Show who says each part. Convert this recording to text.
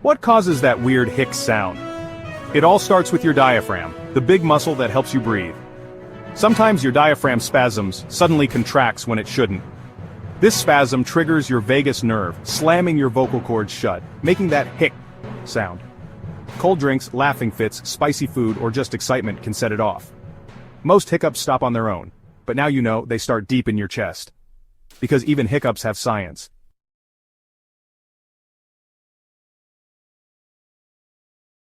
Speaker 1: What causes that weird hic sound? It all starts with your diaphragm, the big muscle that helps you breathe. Sometimes your diaphragm spasms, suddenly contracts when it shouldn't. This spasm triggers your vagus nerve, slamming your vocal cords shut, making that hic sound. Cold drinks, laughing fits, spicy food, or just excitement can set it off. Most hiccups stop on their own, but now you know they start deep in your chest. Because even hiccups have science.